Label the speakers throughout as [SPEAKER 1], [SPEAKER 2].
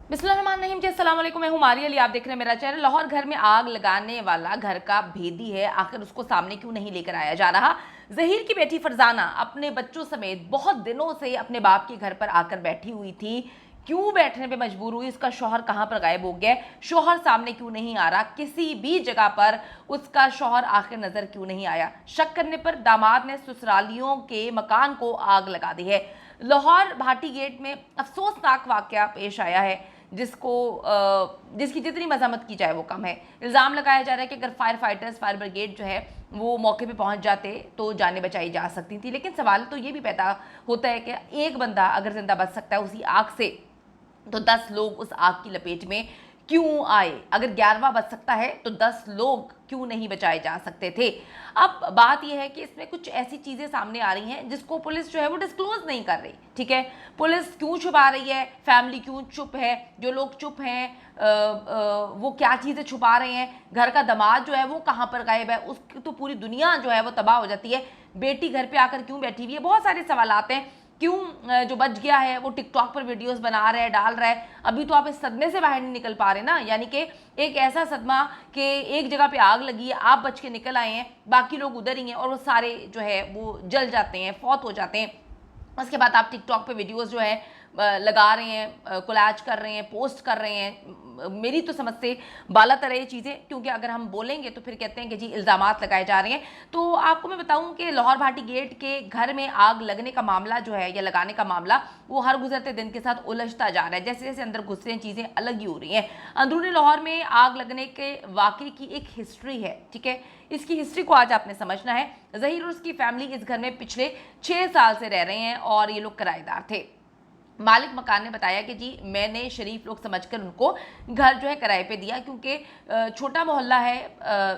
[SPEAKER 1] बिस्मिल्लाहिर्रहमानिर्रहीम जी, अस्सलाम वालेकुम। मैं हूं मारिया अली, आप देख रहे हैं मेरा चैनल। लाहौर घर में आग लगाने वाला घर का भेदी है, आखिर उसको सामने क्यों नहीं लेकर आया जा रहा। जहीर की बेटी फरजाना अपने बच्चों समेत बहुत दिनों से अपने बाप के घर पर आकर बैठी हुई थी। क्यों बैठने पे मजबूर हुई, उसका शौहर कहां पर गायब हो गया, शौहर सामने क्यों नहीं आ रहा, किसी भी जगह पर उसका शौहर आखिर नजर क्यों नहीं आया। शक करने पर दामाद ने ससुरालियों के मकान को आग लगा दी है। लाहौर भाटी गेट में अफसोसनाक वाकया पेश आया है जिसकी जितनी मजम्मत की जाए वो कम है। इल्ज़ाम लगाया जा रहा है कि अगर फायर फाइटर्स, फायर ब्रिगेड जो है वो मौके पे पहुंच जाते तो जानें बचाई जा सकती थी। लेकिन सवाल तो ये भी पैदा होता है कि एक बंदा अगर जिंदा बच सकता है उसी आग से, तो 10 लोग उस आग की लपेट में क्यों आए। अगर 11वां बच सकता है तो 10 लोग क्यों नहीं बचाए जा सकते थे। अब बात यह है कि इसमें कुछ ऐसी चीज़ें सामने आ रही हैं जिसको पुलिस जो है वो डिस्क्लोज नहीं कर रही। ठीक है, पुलिस क्यों छुपा रही है, फैमिली क्यों चुप है, जो लोग चुप हैं वो क्या चीज़ें छुपा रहे हैं, घर का दामाद जो है वो कहाँ पर गायब है, उसकी तो पूरी दुनिया जो है वो तबाह हो जाती है। बेटी घर पे आकर क्यों बैठी हुई है, बहुत सारे सवालात हैं। क्यों जो बच गया है वो टिकटॉक पर वीडियोस बना रहा है, डाल रहा है। अभी तो आप इस सदमे से बाहर नहीं निकल पा रहे ना, यानी कि एक ऐसा सदमा कि एक जगह पे आग लगी है, आप बच के निकल आए हैं, बाकी लोग उधर ही हैं और वो सारे जो है वो जल जाते हैं, फौत हो जाते हैं। उसके बाद आप टिकटॉक पे वीडियोस जो है लगा रहे हैं, कोलैज कर रहे हैं, पोस्ट कर रहे हैं। मेरी तो समझ से बाला तरह ये चीज़ें, क्योंकि अगर हम बोलेंगे तो फिर कहते हैं कि जी इल्ज़ामात लगाए जा रहे हैं। तो आपको मैं बताऊं कि लाहौर भाटी गेट के घर में आग लगने का मामला जो है या लगाने का मामला वो हर गुजरते दिन के साथ उलझता जा रहा है। जैसे जैसे अंदर घुस रहे हैं चीज़ें अलग ही हो रही हैं। अंदरूनी लाहौर में आग लगने के वाकये की एक हिस्ट्री है। ठीक है, इसकी हिस्ट्री को आज आपने समझना है। जहीर और उसकी फैमिली इस घर में पिछले 6 साल से रह रहे हैं और ये लोग किराएदार थे। मालिक मकान ने बताया कि जी मैंने शरीफ लोग समझकर उनको घर जो है किराए पे दिया, क्योंकि छोटा मोहल्ला है,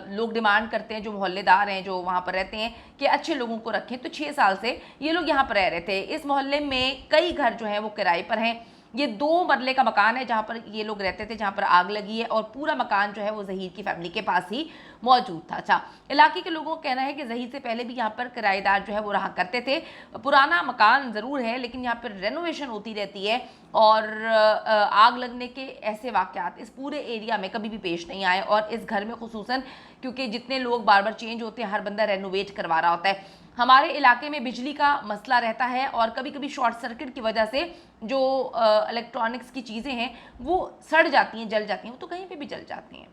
[SPEAKER 1] लोग डिमांड करते हैं, जो मोहल्लेदार हैं जो वहाँ पर रहते हैं कि अच्छे लोगों को रखें। तो 6 साल से ये लोग यहाँ पर रह रहे थे। इस मोहल्ले में कई घर जो हैं वो किराए पर हैं। ये 2 मरले का मकान है जहाँ पर ये लोग रहते थे, जहाँ पर आग लगी है, और पूरा मकान जो है वो जहीर की फैमिली के पास ही मौजूद था। अच्छा, इलाके के लोगों का कहना है कि जहीर से पहले भी यहाँ पर किराएदार जो है वो रहा करते थे। पुराना मकान ज़रूर है लेकिन यहाँ पर रेनोवेशन होती रहती है और आग लगने के ऐसे वाक़यात इस पूरे एरिया में कभी भी पेश नहीं आए। और इस घर में खुसूसन क्योंकि जितने लोग बार बार चेंज होते हैं, हर बंदा रेनोवेट करवा रहा होता है। हमारे इलाके में बिजली का मसला रहता है और कभी कभी शॉर्ट सर्किट की वजह से जो इलेक्ट्रॉनिक्स की चीज़ें हैं वो सड़ जाती हैं, जल जाती हैं। वो तो कहीं पे भी जल जाती हैं,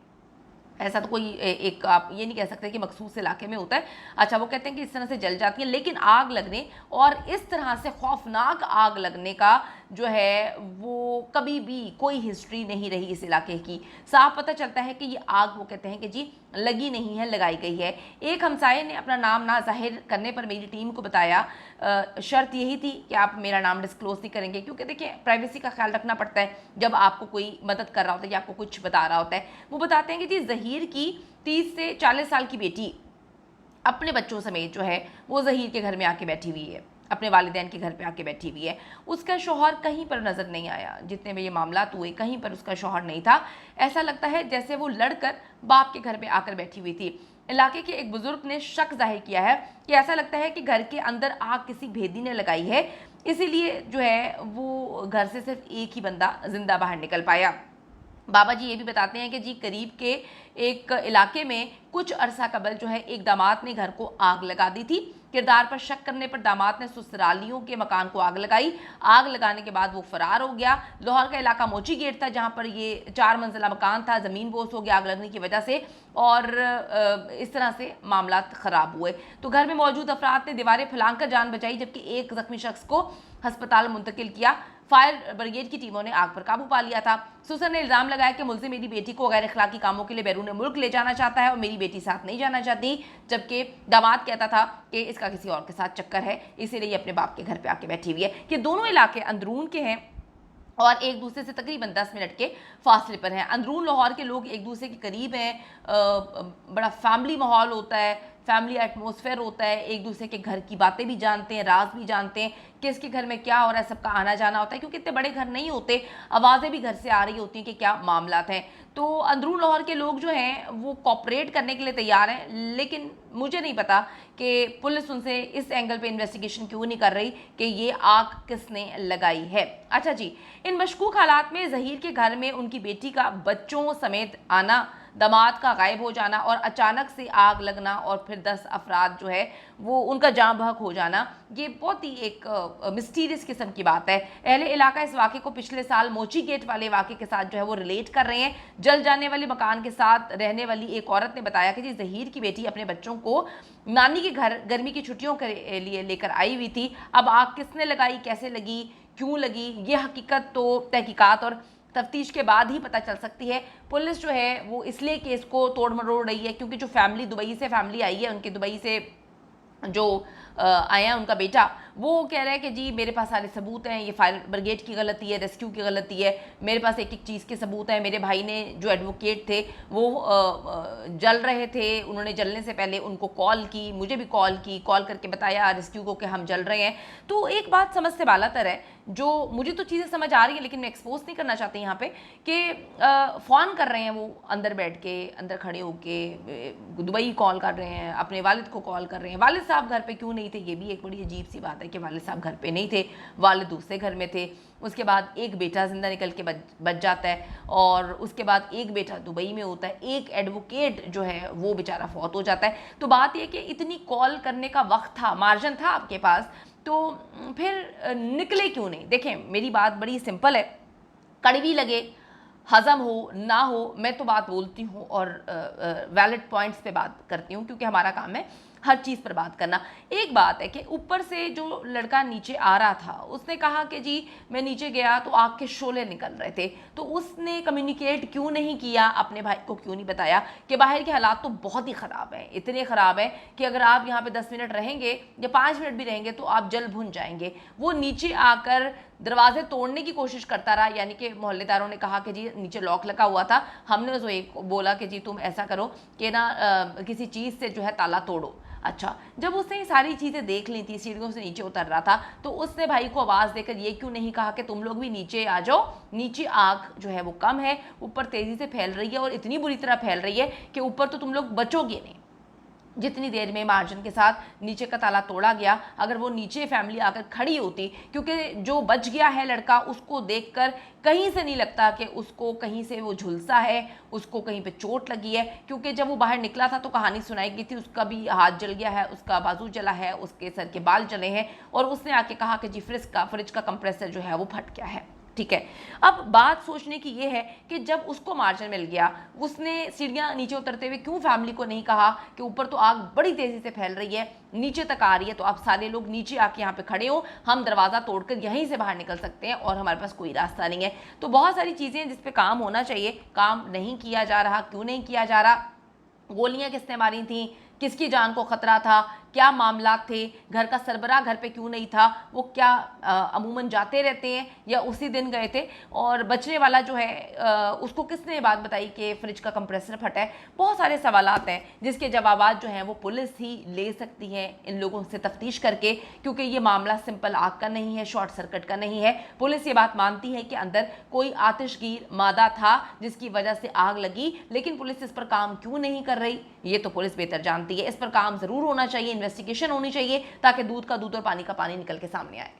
[SPEAKER 1] ऐसा तो कोई एक आप ये नहीं कह सकते कि मखसूस इलाके में होता है। अच्छा, वो कहते हैं कि इस तरह से जल जाती है। लेकिन आग लगने और इस तरह से खौफनाक आग लगने का जो है वो कभी भी कोई हिस्ट्री नहीं रही इस इलाके की। साफ पता चलता है कि ये आग वो कहते हैं कि जी लगी नहीं है, लगाई गई है। एक हमसाये ने अपना नाम ना जाहिर करने पर मेरी टीम को बताया, शर्त यही थी कि आप मेरा नाम डिस्क्लोज नहीं करेंगे, क्योंकि देखिए प्राइवेसी का ख्याल रखना पड़ता है जब आपको कोई मदद कर रहा होता है या आपको कुछ बता रहा होता है। वो बताते हैं कि जी जहीर की 30 से 40 साल की बेटी अपने बच्चों समेत जो है वो जहीर के घर में आके बैठी हुई है, अपने वालिदैन के घर पे आके बैठी हुई है। उसका शौहर कहीं पर नज़र नहीं आया। जितने में ये मामला हुए कहीं पर उसका शौहर नहीं था। ऐसा लगता है जैसे वो लड़कर बाप के घर पे आकर बैठी हुई थी। इलाके के एक बुजुर्ग ने शक जाहिर किया है कि ऐसा लगता है कि घर के अंदर आग किसी भेदी ने लगाई है, इसीलिए जो है वो घर से सिर्फ एक ही बंदा जिंदा बाहर निकल पाया। बाबा जी ये भी बताते हैं कि जी करीब के एक इलाके में कुछ अरसा कबल जो है एक दामाद ने घर को आग लगा दी थी। किरदार पर शक करने पर दामाद ने ससुरालियों के मकान को आग लगाई। आग लगाने के बाद वो फरार हो गया। लाहौर का इलाका मोची गेट था जहां पर ये 4 मंजिला मकान था, ज़मीन बोस हो गया आग लगने की वजह से और इस तरह से मामला ख़राब हुए। तो घर में मौजूद अफराद ने दीवारें फैलाकर जान बचाई, जबकि एक जख्मी शख्स को अस्पताल मुंतकिल किया। फायर ब्रिगेड की टीमों ने आग पर काबू पा लिया था। सुसर ने इल्जाम लगाया कि मुलजिम मेरी बेटी को गैर अखलाकी कामों के लिए बैरून मुल्क ले जाना चाहता है और मेरी बेटी साथ नहीं जाना चाहती, जबकि दामाद कहता था कि इसका किसी और के साथ चक्कर है, इसीलिए अपने बाप के घर पे आके बैठी हुई है। कि दोनों इलाके अंदरून के हैं और एक दूसरे से तकरीबन 10 मिनट के फासले पर हैं। अंदरून लाहौर के लोग एक दूसरे के करीब हैं, बड़ा फैमिली माहौल होता है, फैमिली एटमॉस्फेयर होता है, एक दूसरे के घर की बातें भी जानते हैं, राज भी जानते हैं, किसके घर में क्या हो रहा है, सबका आना जाना होता है, क्योंकि इतने बड़े घर नहीं होते, आवाज़ें भी घर से आ रही होती हैं कि क्या मामलात हैं। तो अंदरून लाहौर के लोग जो हैं वो कॉपरेट करने के लिए तैयार हैं, लेकिन मुझे नहीं पता कि पुलिस उनसे इस एंगल पे इन्वेस्टिगेशन क्यों नहीं कर रही कि ये आग किसने लगाई है। अच्छा जी, इन मशकूक हालात में ज़हीर के घर में उनकी बेटी का बच्चों समेत आना, दामाद का गायब हो जाना और अचानक से आग लगना और फिर 10 अफराद जो है वो उनका जाँ बहक हो जाना, ये बहुत ही एक मिस्टीरियस किस्म की बात है। अहले इलाका इस वाक़े को पिछले साल मोची गेट वाले वाक़े के साथ जो है वो रिलेट कर रहे हैं। जल जाने वाले मकान के साथ रहने वाली एक औरत ने बताया कि जी ज़हीर की बेटी अपने बच्चों को नानी के घर गर्मी की छुट्टियों के लिए लेकर आई हुई थी। अब आग किसने लगाई, कैसे लगी, क्यों लगी, ये हकीकत तो तहकीकात और तफ्तीश के बाद ही पता चल सकती है। पुलिस जो है वो इसलिए केस को तोड़ मरोड़ रही है क्योंकि जो फैमिली दुबई से फैमिली आई है, उनके दुबई से जो आया उनका बेटा, वो कह रहा है कि जी मेरे पास सारे सबूत हैं, ये फायर ब्रिगेड की गलती है, रेस्क्यू की गलती है, मेरे पास एक एक चीज़ के सबूत हैं। मेरे भाई ने जो एडवोकेट थे वो जल रहे थे, उन्होंने जलने से पहले उनको कॉल की, मुझे भी कॉल करके बताया रेस्क्यू को कि हम जल रहे हैं। तो एक बात समझ से बालातर है, जो मुझे तो चीज़ें समझ आ रही है लेकिन मैं एक्सपोज नहीं करना चाहती यहाँ पे, कि फ़ोन कर रहे हैं वो अंदर बैठ के, अंदर खड़े होके दुबई कॉल कर रहे हैं, अपने वालिद को कॉल कर रहे हैं। वालिद साहब घर पे क्यों नहीं थे, ये भी एक बड़ी अजीब सी बात है कि वालिद साहब घर पे नहीं थे, वालिद दूसरे घर में थे। उसके बाद एक बेटा ज़िंदा निकल के बच जाता है और उसके बाद एक बेटा दुबई में होता है, एक एडवोकेट जो है वो बेचारा फौत हो जाता है। तो बात यह कि इतनी कॉल करने का वक्त था, मार्जिन था आपके पास, तो फिर निकले क्यों नहीं। देखें, मेरी बात बड़ी सिंपल है, कड़वी लगे, हज़म हो ना हो, मैं तो बात बोलती हूँ और वैलिड पॉइंट्स पे बात करती हूँ, क्योंकि हमारा काम है हर चीज़ पर बात करना। एक बात है कि ऊपर से जो लड़का नीचे आ रहा था, उसने कहा कि जी मैं नीचे गया तो आग के शोले निकल रहे थे, तो उसने कम्युनिकेट क्यों नहीं किया, अपने भाई को क्यों नहीं बताया कि बाहर के हालात तो बहुत ही ख़राब हैं, इतने ख़राब हैं कि अगर आप यहाँ पे 10 मिनट रहेंगे या 5 मिनट भी रहेंगे तो आप जल भुन जाएंगे। वो नीचे आकर दरवाजे तोड़ने की कोशिश करता रहा, यानी कि मोहल्लेदारों ने कहा कि जी नीचे लॉक लगा हुआ था, हमने उसको एक बोला कि जी तुम ऐसा करो कि ना किसी चीज़ से जो है ताला तोड़ो। अच्छा, जब उसने ये सारी चीज़ें देख ली थी, सीढ़ियों से नीचे उतर रहा था, तो उसने भाई को आवाज़ देकर ये क्यों नहीं कहा कि तुम लोग भी नीचे आ जाओ, नीचे आग जो है वो कम है, ऊपर तेज़ी से फैल रही है और इतनी बुरी तरह फैल रही है कि ऊपर तो तुम लोग बचोगे नहीं। जितनी देर में मार्जिन के साथ नीचे का ताला तोड़ा गया, अगर वो नीचे फैमिली आकर खड़ी होती, क्योंकि जो बच गया है लड़का, उसको देखकर कहीं से नहीं लगता कि उसको कहीं से वो झुलसा है, उसको कहीं पे चोट लगी है, क्योंकि जब वो बाहर निकला था तो कहानी सुनाई गई थी, उसका भी हाथ जल गया है, उसका बाजू जला है, उसके सर के बाल जले हैं और उसने आके कहा कि जी फ्रिज का कंप्रेसर जो है वो फट गया है। ठीक है, अब बात सोचने की ये है कि जब उसको मार्जिन मिल गया, उसने सीढ़ियाँ नीचे उतरते हुए क्यों फैमिली को नहीं कहा कि ऊपर तो आग बड़ी तेज़ी से फैल रही है, नीचे तक आ रही है, तो आप सारे लोग नीचे आके यहाँ पे खड़े हो, हम दरवाज़ा तोड़कर यहीं से बाहर निकल सकते हैं और हमारे पास कोई रास्ता नहीं है। तो बहुत सारी चीज़ें हैं जिस पे काम होना चाहिए, काम नहीं किया जा रहा। क्यों नहीं किया जा रहा? गोलियाँ किसने मारी थी, किसकी जान को खतरा था, क्या मामला थे, घर का सरबराह घर पे क्यों नहीं था, वो क्या अमूमन जाते रहते हैं या उसी दिन गए थे, और बचने वाला जो है उसको किसने बात बताई कि फ्रिज का कंप्रेसर फटा है। बहुत सारे सवालात हैं जिसके जवाबात जो हैं वो पुलिस ही ले सकती है इन लोगों से तफ्तीश करके, क्योंकि ये मामला सिंपल आग का नहीं है, शॉर्ट सर्किट का नहीं है। पुलिस ये बात मानती है कि अंदर कोई आतिशगीर मादा था जिसकी वजह से आग लगी, लेकिन पुलिस इस पर काम क्यों नहीं कर रही, ये तो पुलिस बेहतर जानती है। इस पर काम जरूर होना चाहिए, इन्वेस्टिगेशन होनी चाहिए, ताकि दूध का दूध और पानी का पानी निकल के सामने आए।